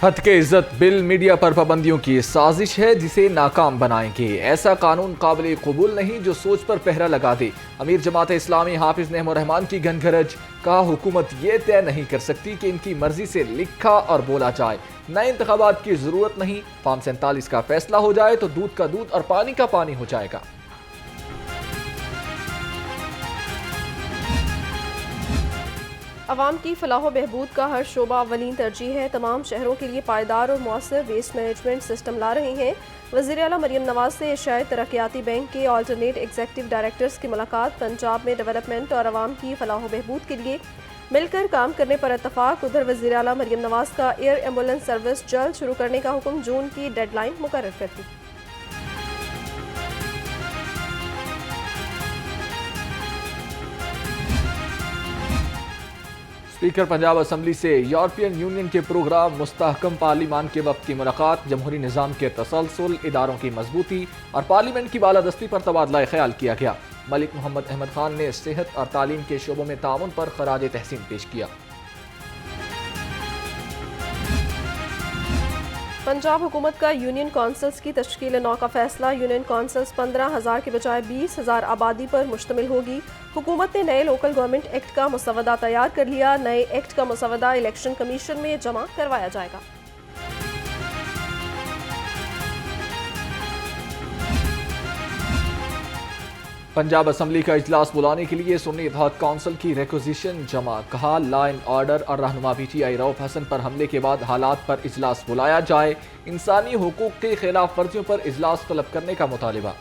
हद के इज्जत बिल मीडिया पर पाबंदियों की साजिश है जिसे नाकाम बनाएंगे। ऐसा कानून काबिल कबूल नहीं जो सोच पर पहरा लगा दे। अमीर जमात इस्लामी हाफिज नेमोरहमान की घनघरज का हुकूमत ये तय नहीं कर सकती कि इनकी मर्जी से लिखा और बोला जाए। नए इंतखाबात की जरूरत नहीं। फॉर्म 47 का फैसला हो जाए तो दूध का दूध और पानी का पानी हो जाएगा। अवाम की फलाह बहबूद का हर शोबा अवलीन तरजीह है। तमाम शहरों के लिए पायदार और मौसर वेस्ट मैनेजमेंट सिस्टम ला रहे हैं। वज़ीर आला मरियम नवाज से एशियाई तरक्याती बैंक के ऑल्टरनेट एग्जीक्यूटिव डायरेक्टर्स की मुलाकात। पंजाब में डेवलपमेंट और अवाम की फलाह बहबूद के लिए मिलकर काम करने पर इत्तफाक। उधर वज़ीर आला मरियम नवाज का एयर एम्बुलेंस सर्विस जल्द शुरू करने का हुक्म। जून की डेडलाइन मुकर्रर कर दी। स्पीकर पंजाब असम्बली से यूरोपियन यूनियन के प्रोग्राम मुस्तहकम पार्लिमान के वक्त की मुलाकात। जमहूरी निज़ाम के तसलसल, इदारों की मजबूती और पार्लियामेंट की बालादस्ती पर तबादला ख्याल किया गया। मलिक मोहम्मद अहमद खान ने सेहत और तालीम के शोबों में ताउन पर खराज तहसीन पेश किया। पंजाब हुकूमत का यूनियन काउंसिल्स की तश्कील नौ का फैसला। यूनियन काउंसिल्स 15,000 के बजाय 20,000 आबादी पर मुश्तमिल होगी। हुकूमत ने नए लोकल गवर्नमेंट एक्ट का मसवदा तैयार कर लिया। नए एक्ट का मसवदा इलेक्शन कमीशन में जमा करवाया जाएगा। पंजाब असम्बली का इजलास बुलाने के लिए सुन्नी इत्तेहाद काउंसिल की रिक्वेजिशन जमा। कहा लॉ एंड ऑर्डर और रहनुमा PTI रऊफ हसन पर हमले के बाद हालात पर इजलास बुलाया जाए। इंसानी हुकूक के खिलाफ वर्जियों पर इजलास तलब करने का मुतालिबा।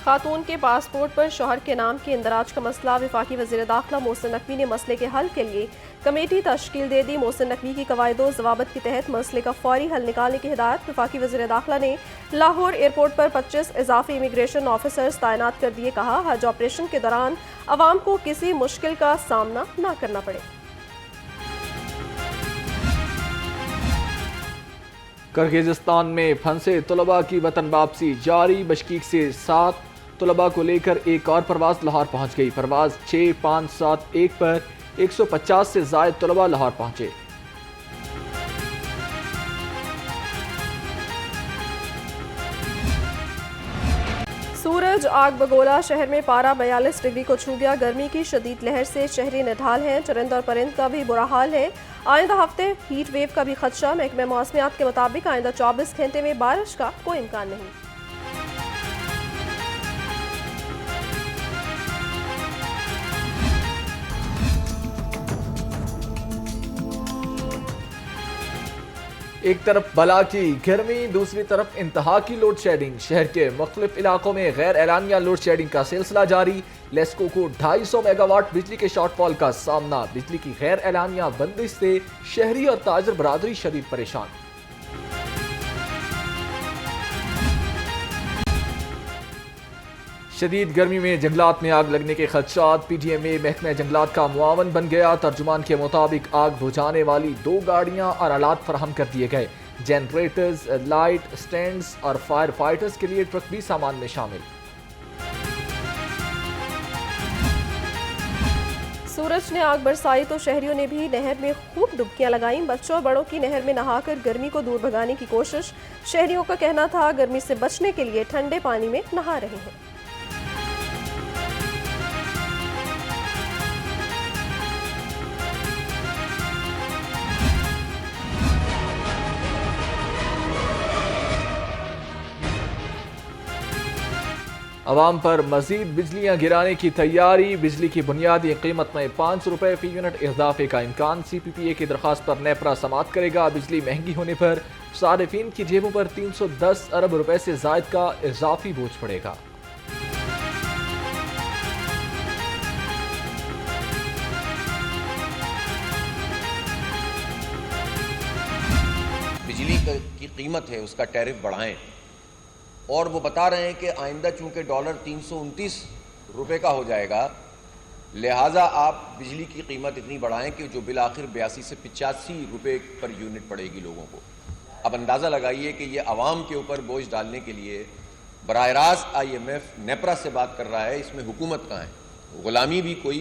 खातून के पासपोर्ट पर शौहर के नाम के इंदराज का मसला। वफाकी वज़ीर दाखिला मोहसिन नकवी ने मसले के हल के लिए कमेटी तश्कील दे दी। मोहसिन नकवी की कवायदो ज़वाबत के तहत मसले का फौरी हल निकालने की हिदायत। वफाकी वज़ीर दाखिला ने लाहौर एयरपोर्ट पर 25 इजाफी इमिग्रेशन ऑफिसर्स तैनात कर दिए। कहा हज ऑपरेशन के दौरान अवाम को किसी मुश्किल का सामना न करना पड़े। किर्गिज़स्तान में फंसे तलबा की वतन वापसी जारी। बशकीक से 7 तलबा को लेकर एक और परवाज लाहौर पहुंच गई। परवाज 6571 पर 150 से ज़ायद तलबा लाहौर पहुंचे। सूरज आग बगोला। शहर में पारा 42 डिग्री को छू गया। गर्मी की शदीद लहर से शहरी निढाल हैं। चरिंद और परिंद का भी बुरा हाल है। आइंदा हफ्ते हीट वेव का भी खदशा। महकमे मौसमियात के मुताबिक आइंदा 24 घंटे में बारिश का कोई इम्कान नहीं। एक तरफ बला की गर्मी, दूसरी तरफ इंतहा की लोड शेडिंग। शहर के मुख्तलिफ इलाकों में गैर एलानिया लोड शेडिंग का सिलसिला जारी। लेस्को को 250 मेगावाट बिजली के शॉर्टफॉल का सामना। बिजली की गैर एलानिया बंदिश से शहरी और ताजर बरादरी शदीद परेशान। शदीद गर्मी में जंगलात में आग लगने के खदशात। PTMA महकमा जंगलात का मुआवन बन गया। तर्जुमान के मुताबिक आग बुझाने वाली 2 गाड़ियां और आलात फराहम कर दिए गए। जनरेटर्स, लाइट स्टैंड्स और फायर फाइटर्स के लिए ट्रक भी सामान में शामिल। सूरज ने आग बरसाई तो शहरियों ने भी नहर में खूब डुबकियां लगाईं। बच्चों और बड़ों की नहर में नहाकर गर्मी को दूर भगाने की कोशिश। शहरियों का कहना था गर्मी से बचने के लिए ठंडे पानी में नहा रहे हैं। अवाम पर मजीद बिजलियां गिराने की तैयारी। बिजली की बुनियादी कीमत में 5 रुपये फी यूनिट इजाफे का इम्कान। CPPA की दरख्वास्त पर नेपरा समात करेगा। बिजली महंगी होने पर सारिफिन की जेबों पर 310 अरब रुपए से जायद का इजाफी बोझ पड़ेगा। बिजली की कीमत है उसका टैरिफ बढ़ाएं, और वो बता रहे हैं कि आइंदा चूंकि डॉलर 329 रुपये का हो जाएगा, लिहाजा आप बिजली की कीमत इतनी बढ़ाएं कि जो बिल आखिर 82 से 85 रुपये पर यूनिट पड़ेगी लोगों को। अब अंदाज़ा लगाइए कि ये आवाम के ऊपर बोझ डालने के लिए बराह रास्त IMF नेपरा से बात कर रहा है। इसमें हुकूमत कहाँ है? गुलामी भी कोई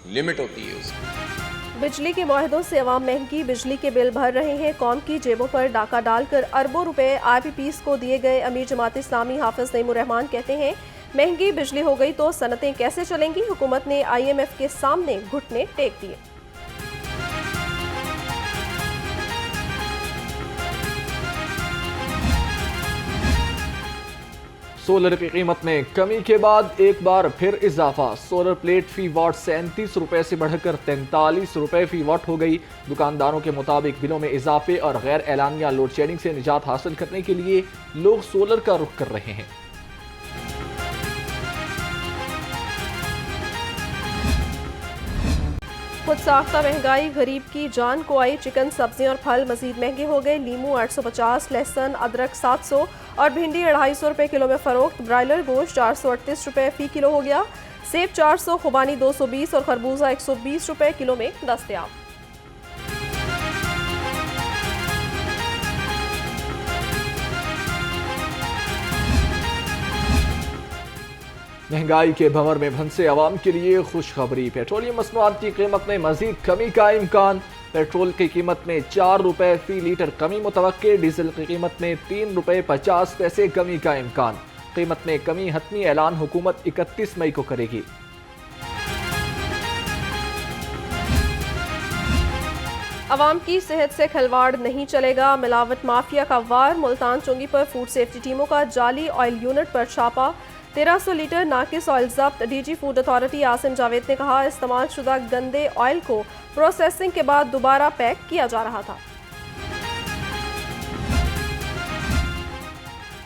लिमिट होती है उसकी। बिजली के मुआहदों से अवाम महंगी बिजली के बिल भर रहे हैं। कौम की जेबों पर डाका डालकर अरबों रुपए IPPs को दिए गए। अमीर जमात इस्लामी हाफिज नईमुर रहमान कहते हैं, महंगी बिजली हो गई तो सनतें कैसे चलेंगी। हुकूमत ने IMF के सामने घुटने टेक दिए। सोलर की कीमत में कमी के बाद एक बार फिर इजाफा। सोलर प्लेट फी वाट 37 रुपए से बढ़कर 43 रुपए फी वाट हो गई। दुकानदारों के मुताबिक बिलों में इजाफे और गैर एलानिया लोड शेडिंग से निजात हासिल करने के लिए लोग सोलर का रुख कर रहे हैं। खुद साख्ता महंगाई गरीब की जान को आई। चिकन, सब्जियां और फल मजीद महंगे हो गए। लीमू 850, लहसुन अदरक 700 और भिंडी 250 रुपए किलो में फरोख्त। ब्रायलर गोश्त 438 रुपए फी किलो हो गया। सेब 400, खुबानी 220 और खरबूजा 120 रुपए किलो में दस्तयाब। महंगाई के भंवर में फंसे अवाम के लिए खुशखबरी। पेट्रोलियम मसनूआत की कीमत में मजीद कमी का इम्कान। पेट्रोल की कीमत में 4 रुपए फी लीटर कमी मुतवक्के। डीजल की कीमत में 3 रुपए 50 पैसे कमी का इम्कान। कीमत में कमी हतमी ऐलान हुकूमत 31 मई को करेगी। अवाम की सेहत से खिलवाड़ नहीं चलेगा। मिलावट माफिया का वार। मुल्तान चुंगी पर फूड सेफ्टी टीमों का जाली ऑयल यूनिट पर छापा। 1300 लीटर नाकिस ऑयल जब्त। DG food authority Asim Javed ने कहा, इस्तेमाल शुदा गंदे ऑयल को प्रोसेसिंग के बाद दोबारा पैक किया जा रहा था।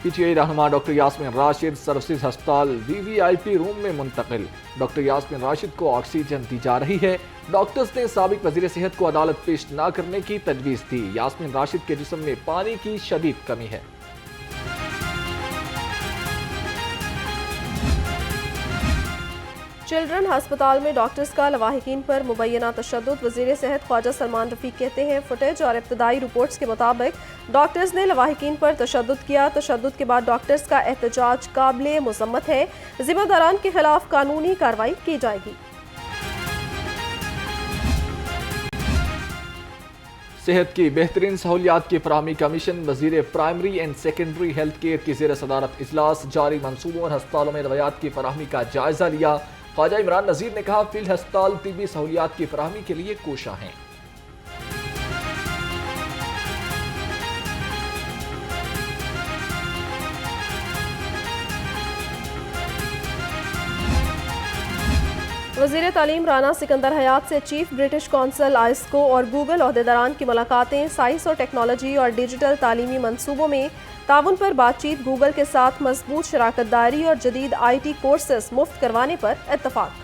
PTI रहनुमा डॉक्टर यास्मीन राशिद सर्विसेज अस्पताल VVIP रूम में मुंतकिल। डॉक्टर यास्मीन राशिद को ऑक्सीजन दी जा रही है। डॉक्टर्स ने साबिक वजीर सेहत को अदालत पेश न करने की तजवीज़ दी। यास्मीन राशिद के जिस्म में पानी की शदीद कमी है। चिल्ड्रन हस्पताल में डॉक्टर्स का लवाहिकीन पर मुबैना तशद्दुद। वज़ीर सेहत ख्वाजा सलमान रफीक कहते हैं, फुटेज और इब्तदाई रिपोर्ट्स के मुताबिक डॉक्टर्स ने लवाहिकीन पर तशद्दुद किया। तशद्दुद के बाद डॉक्टर्स का एहतजाज काबिले मुज़म्मत है। जिम्मेदारान के खिलाफ कानूनी कार्रवाई की जाएगी। सेहत की बेहतरीन सहूलियात की फराहमी का मिशन। वजीर primary and secondary health care की ज़ेर सदारत इजलास। जारी मंसूबों और हस्पतालों में रवायात की फराहमी का जायजा लिया। ख्वाजा इमरान नज़ीर ने कहा, फिल हस्पताल तिब्बी सहूलियात की फराहमी के लिए कोशा हैं। वज़ीर तालीम राना सिकंदर हयात से चीफ ब्रिटिश कौंसल आइस्को और गूगल ओहदेदारान की मुलाकातें। साइंस और टेक्नोलॉजी और डिजिटल तालीमी मंसूबों में ताउन पर बातचीत। गूगल के साथ मजबूत शराकत दारी और जदीद IT कोर्सेस मुफ्त करवाने पर इत्तफाक।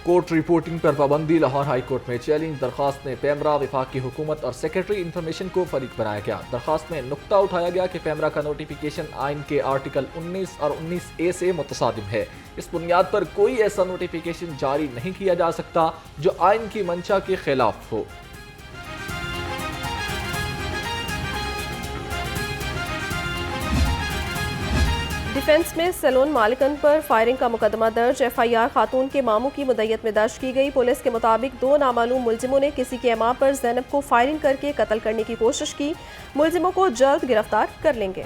कोर्ट रिपोर्टिंग पर पाबंदी। लाहौर हाई कोर्ट में चैलेंज दरखास्त में पैमरा, वफाकी हुकूमत और सेक्रेटरी इंफॉर्मेशन को फरीक बनाया गया। दरखास्त में नुक्ता उठाया गया कि पैमरा का नोटिफिकेशन आइन के आर्टिकल 19 और 19A से मुतसादिम है। इस बुनियाद पर कोई ऐसा नोटिफिकेशन जारी नहीं किया जा सकता जो आइन की मंशा के खिलाफ हो। डिफेंस में सैलून मालिकन पर फायरिंग का मुकदमा दर्ज। FIR खातून के मामू की मुद्दत में दर्ज की गई। पुलिस के मुताबिक 2 नामालूम मुलजिमों ने किसी के अमा पर ज़ैनब को फायरिंग करके कत्ल करने की कोशिश की। मुलजिमों को जल्द गिरफ्तार कर लेंगे।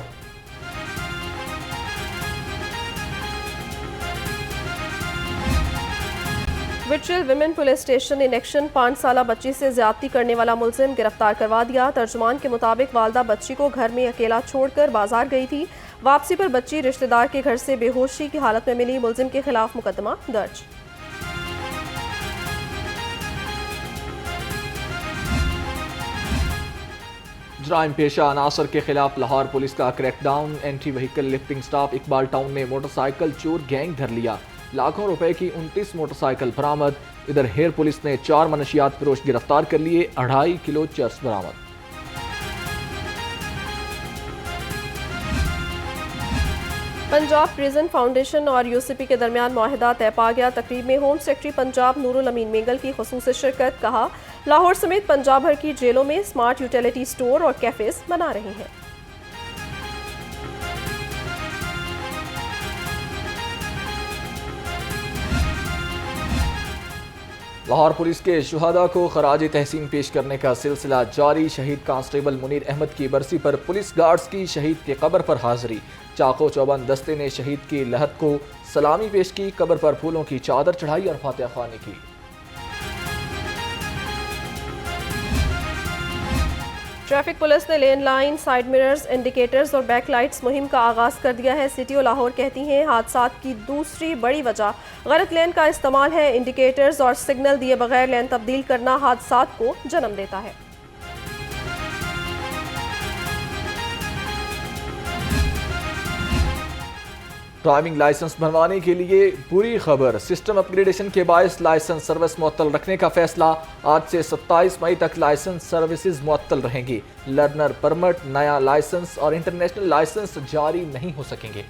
Vitriol women police station in action. 5 साला बच्ची से ज्यादती करने वाला मुलजिम गिरफ्तार करवा दिया। तर्जुमान के मुताबिक वालदा बच्ची को घर में अकेला छोड़कर बाजार गई थी। वापसी पर बच्ची रिश्तेदार के घर से बेहोशी की हालत में मिली। मुलजिम के खिलाफ मुकदमा दर्ज। जराइम पेशा अनासर के खिलाफ लाहौर पुलिस का crackdown. Anti vehicle lifting staff Iqbal town ने मोटरसाइकिल चोर गैंग धर लिया। लाखों रुपए की 29 मोटरसाइकिल बरामद। इधर हेर पुलिस ने 4 मनशियात फरोश गिरफ्तार कर लिए। 2.5 किलो चर्स बरामद। पंजाब प्रिजन फाउंडेशन और UCP के दरमियान मुआहिदा तय पा गया। तकरीब में होम सेक्रेटरी पंजाब नूरुल अमीन मेंगल की खुसूसी शिरकत। कहा, लाहौर समेत पंजाब भर की जेलों में स्मार्ट यूटिलिटी स्टोर और कैफेज बना रहे हैं। लाहौर पुलिस के शुहदा को खराज तहसीन पेश करने का सिलसिला जारी। शहीद कांस्टेबल मुनीर अहमद की बरसी पर पुलिस गार्ड्स की शहीद की कब्र पर हाजिरी। चाको चौबंद दस्ते ने शहीद की लहद को सलामी पेश की, कब्र पर फूलों की चादर चढ़ाई और फातिहा ख्वानी की। ट्रैफिक पुलिस ने लेन लाइन, साइड मिरर्स, इंडिकेटर्स और बैक लाइट्स मुहिम का आगाज कर दिया है। सिटी और लाहौर कहती हैं हादसात की दूसरी बड़ी वजह गलत लेन का इस्तेमाल है। इंडिकेटर्स और सिग्नल दिए बगैर लेन तब्दील करना हादसात को जन्म देता है। ड्राइविंग लाइसेंस बनवाने के लिए बुरी खबर, सिस्टम अपग्रेडेशन के बायस लाइसेंस सर्विस मुअत्तल रखने का फैसला। आज से 27 मई तक लाइसेंस सर्विसेज मुअत्तल रहेंगी। लर्नर परमिट, नया लाइसेंस और इंटरनेशनल लाइसेंस जारी नहीं हो सकेंगे।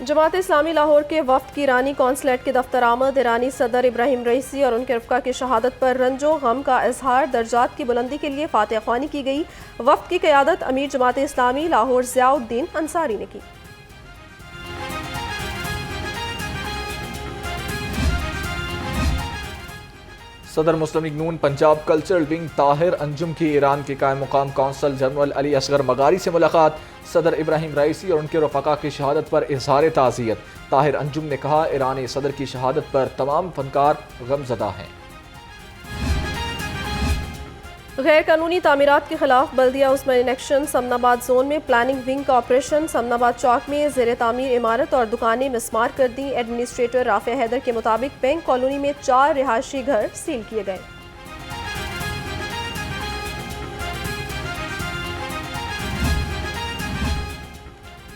जमात इस्लामी लाहौर के वफ्द की ईरानी कौंसलेट के दफ्तर आमद। ईरानी सदर इब्राहिम रईसी और उनके रफ़्का की शहादत पर रंजो गम का इजहार। दर्जात की बुलंदी के लिए फातिहा ख्वानी की गई। वफ्द की क़यादत अमीर जमात इस्लामी लाहौर ज़ियाउद्दीन अंसारी ने की। सदर मुस्लिम लीग नून पंजाब कल्चरल विंग ताहिर अंजुम की ईरान के कायम मुकाम कौंसल जनरल अली असगर मगारी से मुलाकात। सदर इब्राहिम रईसी और उनके रफ़का की शहादत पर इजहार ताज़ियत। ताहिर अंजुम ने कहा, ईरानी सदर की शहादत पर तमाम फनकार गमज़दा हैं। गैर कानूनी तामीरात के खिलाफ बल्दिया उस्मान एक्शन। समनाबाद जोन में प्लानिंग विंग का ऑपरेशन। समनाबाद चौक में ज़ेर तामीर इमारत और दुकानें मिसमार कर दी। एडमिनिस्ट्रेटर राफिया हैदर के मुताबिक बैंक कॉलोनी में 4 रिहायशी घर सील किए गए।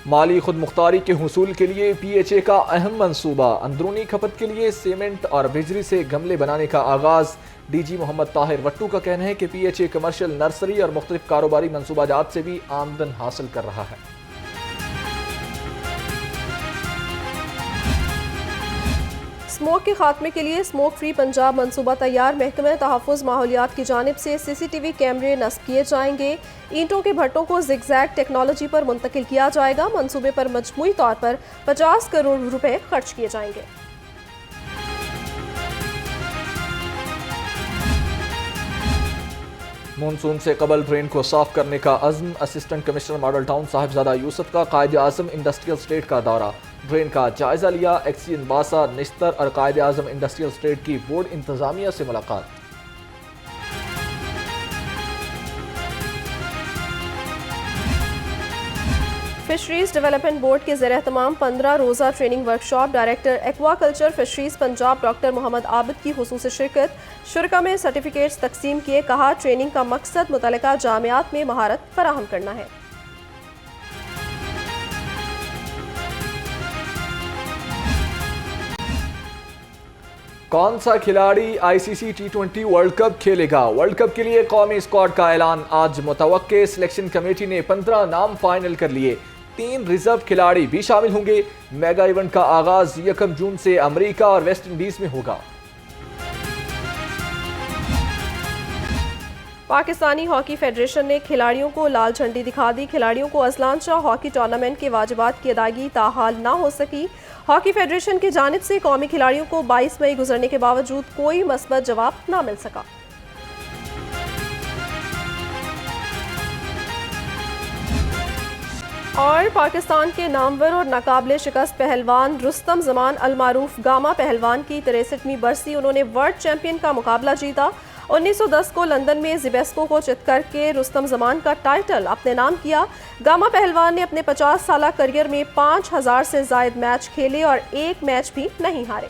माली खुद मुख्तारी के हुसूल के लिए PHA का अहम मंसूबा। अंदरूनी खपत के लिए सीमेंट और बिजली से गमले बनाने का आगाज। DG मोहम्मद ताहिर वट्टू का कहना है कि PHA कमर्शियल नर्सरी और मुख्तलिफ कारोबारी मंसूबाजात से भी आमदन हासिल कर रहा है। स्मोक के खात्मे के लिए स्मोक फ्री पंजाब मंसूबा तैयार। महकमा तहफ़्फ़ुज़ माहौलियात की जानिब से CCTV कैमरे नस्ब किए जाएंगे। ईंटों के भट्टों को ज़िगज़ैग टेक्नोलॉजी पर मुंतकिल किया जाएगा। मंसूबे पर मजमूई तौर पर 50 करोड़ रुपए खर्च किए जाएंगे। मानसून से कबल ड्रेन को साफ करने का अज़्म। Assistant commissioner model town Sahibzada Yusuf का कायद आज़म इंडस्ट्रियल स्टेट का दौरा। ड्रेन का जायजा लिया। एक्सीएन बासा, निस्तर और कायद आज़म इंडस्ट्रियल स्टेट की बोर्ड इंतजामिया से मुलाकात। फिशरीज डेवलपमेंट बोर्ड के ज़ेर एहतमाम 15 रोज़ा training workshop. Director aquaculture fisheries Punjab doctor Mohammad Abid की खुसूसी शिरकत। शुरका में सर्टिफिकेट्स तकसीम किए। कहा, ट्रेनिंग का मकसद मुतल्लिका जामियात में महारत फराहम करना है। कौन सा खिलाड़ी ICC T20 वर्ल्ड कप खेलेगा? वर्ल्ड कप के लिए कौमी स्क्वाड का ऐलान आज मुतवक्के। सिलेक्शन कमेटी ने 15 नाम फाइनल कर लिए। 3 रिजर्व खिलाड़ी भी शामिल होंगे। मेगा इवेंट का आगाज 1 जून से अमेरिका और वेस्ट इंडीज में होगा। पाकिस्तानी हॉकी फेडरेशन ने खिलाड़ियों को लाल झंडी दिखा दी। खिलाड़ियों को अजलान शाह हॉकी टूर्नामेंट के वाजिबात की अदायगी ताहाल ना हो सकी। हॉकी फेडरेशन की जानिब से कौमी खिलाड़ियों को 22 मई गुजरने के बावजूद कोई मस्बत जवाब ना मिल सका। और पाकिस्तान के नामवर और नाकाबिले शिकस्त पहलवान रुस्तम जमान अलमारूफ गामा पहलवान की 63वीं बरसी। उन्होंने वर्ल्ड चैंपियन का मुकाबला जीता। 1910 को लंदन में ज़िबेस्को को चित करके रुस्तम जमान का टाइटल अपने नाम किया। गामा पहलवान ने अपने 50 साला करियर में 5000 से ज़ायद मैच खेले और एक मैच भी नहीं हारे।